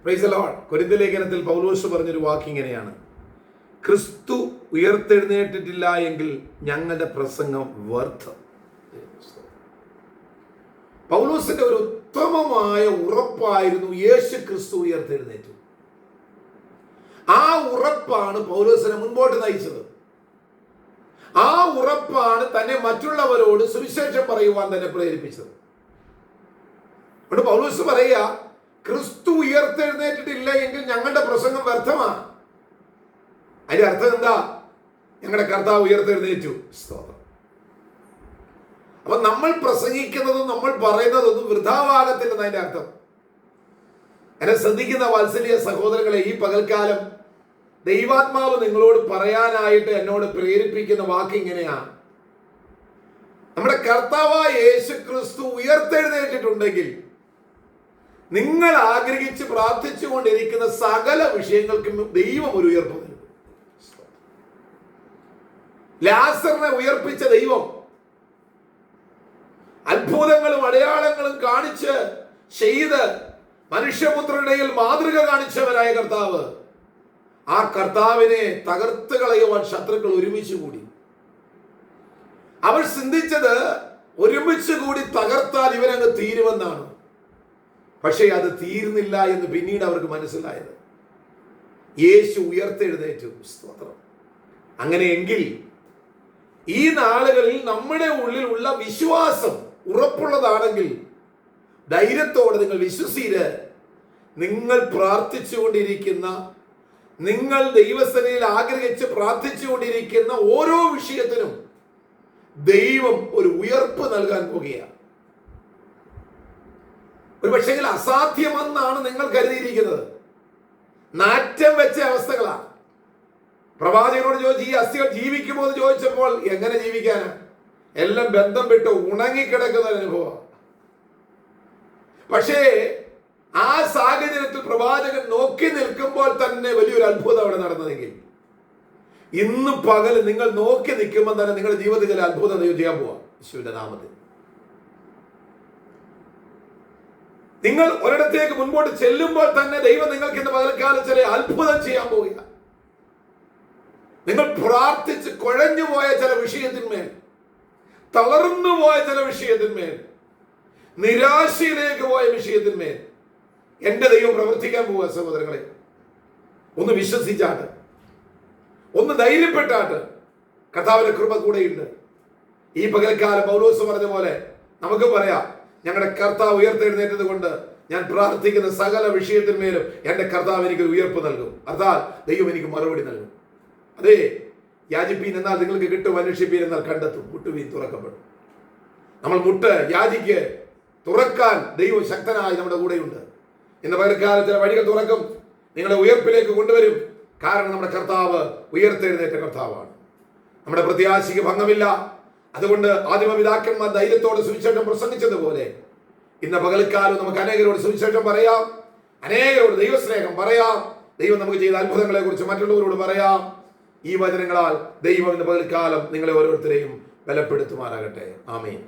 Praise the Lord. കൊരിന്ത്യ ലേഖനത്തിൽ പൗലോസ് പറഞ്ഞൊരു വാക്ക് ഇങ്ങനെയാണ്: ക്രിസ്തു ഉയർത്തെഴുന്നേറ്റിട്ടില്ല എങ്കിൽ ഞങ്ങളുടെ പ്രസംഗം വ്യർത്ഥം. പൗലോസിന്റെ ഒരു ഉത്തമമായ ഉറപ്പായിരുന്നു യേശു ക്രിസ്തു ഉയർത്തെഴുന്നേറ്റു. ആ ഉറപ്പാണ് പൗലോസിനെ മുൻപോട്ട് നയിച്ചത്. ആ ഉറപ്പാണ് തന്നെ മറ്റുള്ളവരോട് സുവിശേഷം പറയുവാൻ തന്നെ പ്രേരിപ്പിച്ചത്. അതുകൊണ്ട് പൗലോസ് പറയുക, ക്രിസ്തു ഉയർത്തെഴുന്നേറ്റിട്ടില്ല എങ്കിൽ ഞങ്ങളുടെ പ്രസംഗം വ്യർത്ഥമാണ്. അതിന്റെ അർത്ഥം എന്താ? ഞങ്ങളുടെ കർത്താവ് ഉയർത്തെഴുന്നേറ്റു. സ്തോത്രം. അപ്പൊ നമ്മൾ പ്രസംഗിക്കുന്നതും നമ്മൾ പറയുന്നതൊന്നും വൃഥാവാകത്തില്ലെന്ന് അതിന്റെ അർത്ഥം. എന്നെ ശ്രദ്ധിക്കുന്ന വാത്സല്യ സഹോദരങ്ങളെ, ഈ പകൽക്കാലം ദൈവാത്മാവ് നിങ്ങളോട് പറയാനായിട്ട് എന്നോട് പ്രേരിപ്പിക്കുന്ന വാക്ക് ഇങ്ങനെയാണ്: നമ്മുടെ കർത്താവായ യേശു ക്രിസ്തു ഉയർത്തെഴുന്നേറ്റിട്ടുണ്ടെങ്കിൽ നിങ്ങൾ ആഗ്രഹിച്ച് പ്രാർത്ഥിച്ചു കൊണ്ടിരിക്കുന്ന സകല വിഷയങ്ങൾക്കും ദൈവം ഒരു ഉയർപ്പ് നൽകും. ലാസറിനെ ഉയർപ്പിച്ച ദൈവം, അത്ഭുതങ്ങളും അടയാളങ്ങളും കാണിച്ച് ചെയ്ത് മനുഷ്യപുത്രരുടെയിൽ മാതൃക കാണിച്ചവരായ കർത്താവ്, ആ കർത്താവിനെ തകർത്ത് കളയുവാൻ ശത്രുക്കൾ ഒരുമിച്ച് കൂടി. അവർ ചിന്തിച്ചത് ഒരുമിച്ച് കൂടി തകർത്താൽ ഇവരങ്ങ് തീരുമെന്നാണ്. പക്ഷേ അത് തീർന്നില്ല എന്ന് പിന്നീട് അവർക്ക് മനസ്സിലായത്. യേശു ഉയർത്തെഴുന്നേറ്റു. സ്തോത്രം. അങ്ങനെയെങ്കിൽ ഈ നാളുകളിൽ നമ്മുടെ ഉള്ളിലുള്ള വിശ്വാസം ഉറപ്പുള്ളതാണെങ്കിൽ ധൈര്യത്തോടെ നിങ്ങൾ വിശ്വസിച്ച് നിങ്ങൾ പ്രാർത്ഥിച്ചുകൊണ്ടിരിക്കുന്ന, നിങ്ങൾ ദൈവസന്നിധിയിൽ ആഗ്രഹിച്ച് പ്രാർത്ഥിച്ചുകൊണ്ടിരിക്കുന്ന ഓരോ വിഷയത്തിനും ദൈവം ഒരു ഉയർപ്പ് നൽകാൻ പോകുകയാണ്. ഒരു പക്ഷേ അസാധ്യമെന്നാണ് നിങ്ങൾ കരുതിയിരിക്കുന്നത്. നാറ്റം വെച്ച അവസ്ഥകളാണ്. പ്രവാചകനോട് ചോദിച്ചു, ഈ അസ്ഥികൾ ജീവിക്കുമോ എന്ന് ചോദിച്ചപ്പോൾ എങ്ങനെ ജീവിക്കാനാ? എല്ലാം ബന്ധം വിട്ട് ഉണങ്ങിക്കിടക്കുന്ന അനുഭവം. പക്ഷേ ആ സാഹചര്യത്തിൽ പ്രവാചകൻ നോക്കി നിൽക്കുമ്പോൾ തന്നെ വലിയൊരു അത്ഭുതം അവിടെ നടന്നതെങ്കിൽ, ഇന്ന് പകൽ നിങ്ങൾ നോക്കി നിൽക്കുമ്പോൾ തന്നെ നിങ്ങളുടെ ജീവിതത്തിൽ ചില അത്ഭുതം ചെയ്യാൻ പോവാം. യേശുവിന്റെ നാമത്തിൽ നിങ്ങൾ ഒരിടത്തേക്ക് മുൻപോട്ട് ചെല്ലുമ്പോൾ തന്നെ ദൈവം നിങ്ങൾക്ക് ഇന്ന് പകൽക്കാലം ചില അത്ഭുതം ചെയ്യാൻ പോവുക. നിങ്ങൾ പ്രാർത്ഥിച്ച് കുഴഞ്ഞു പോയ ചില വിഷയത്തിന്മേൽ, തളർന്നു പോയ ചില വിഷയത്തിന്മേൽ, നിരാശയിലേക്ക് പോയ വിഷയത്തിന്മേൽ എന്റെ ദൈവം പ്രവർത്തിക്കാൻ പോവുക. സഹോദരങ്ങളെ, ഒന്ന് വിശ്വസിച്ചാട്ട്, ഒന്ന് ധൈര്യപ്പെട്ടാട്ട്. കർത്താവിന്റെ കൃപ കൂടെയുണ്ട്. ഈ പകൽക്കാലം പൗലോസ് പറഞ്ഞ പോലെ നമുക്ക് പറയാം, ഞങ്ങളുടെ കർത്താവ് ഉയർത്തെഴുന്നേറ്റത് കൊണ്ട് ഞാൻ പ്രാർത്ഥിക്കുന്ന സകല വിഷയത്തിന്മേലും എന്റെ കർത്താവ് എനിക്കൊരു ഉയർപ്പ് നൽകും. അർത്ഥാൽ ദൈവം എനിക്ക് മറുപടി നൽകും. അതെ, യാചിപ്പീൻ എന്നാൽ നിങ്ങൾക്ക് കിട്ടും, അന്വേഷിപ്പീൻ എന്നാൽ കണ്ടെത്തും, മുട്ടുവീൻ തുറക്കപ്പെടും. നമ്മൾ മുട്ട് യാചിക്ക്, തുറക്കാൻ ദൈവം ശക്തനായി നമ്മുടെ കൂടെയുണ്ട്. ഇന്ന് പകൽക്കാലത്തിലെ വഴികൾ തുറക്കും, നിങ്ങളെ ഉയർപ്പിലേക്ക് കൊണ്ടുവരും. കാരണം നമ്മുടെ കർത്താവ് ഉയർത്തെഴുന്നേറ്റ കർത്താവാണ്. നമ്മുടെ പ്രത്യാശയ്ക്ക് ഭംഗമില്ല. അതുകൊണ്ട് ആദിമപിതാക്കന്മാർ ധൈര്യത്തോടെ സുവിശേഷം പ്രസംഗിച്ചതുപോലെ ഇന്ന് പകൽക്കാലം നമുക്ക് അനേകരോട് സുവിശേഷം പറയാം, അനേകരോട് ദൈവസ്നേഹം പറയാം, ദൈവം നമുക്ക് ചെയ്ത അത്ഭുതങ്ങളെ കുറിച്ച് മറ്റുള്ളവരോട് പറയാം. ഈ വചനങ്ങളാൽ ദൈവം ഇന്ന് പകൽക്കാലം നിങ്ങളെ ഓരോരുത്തരെയും ബലപ്പെടുത്തുമാറാകട്ടെ. ആമേൻ.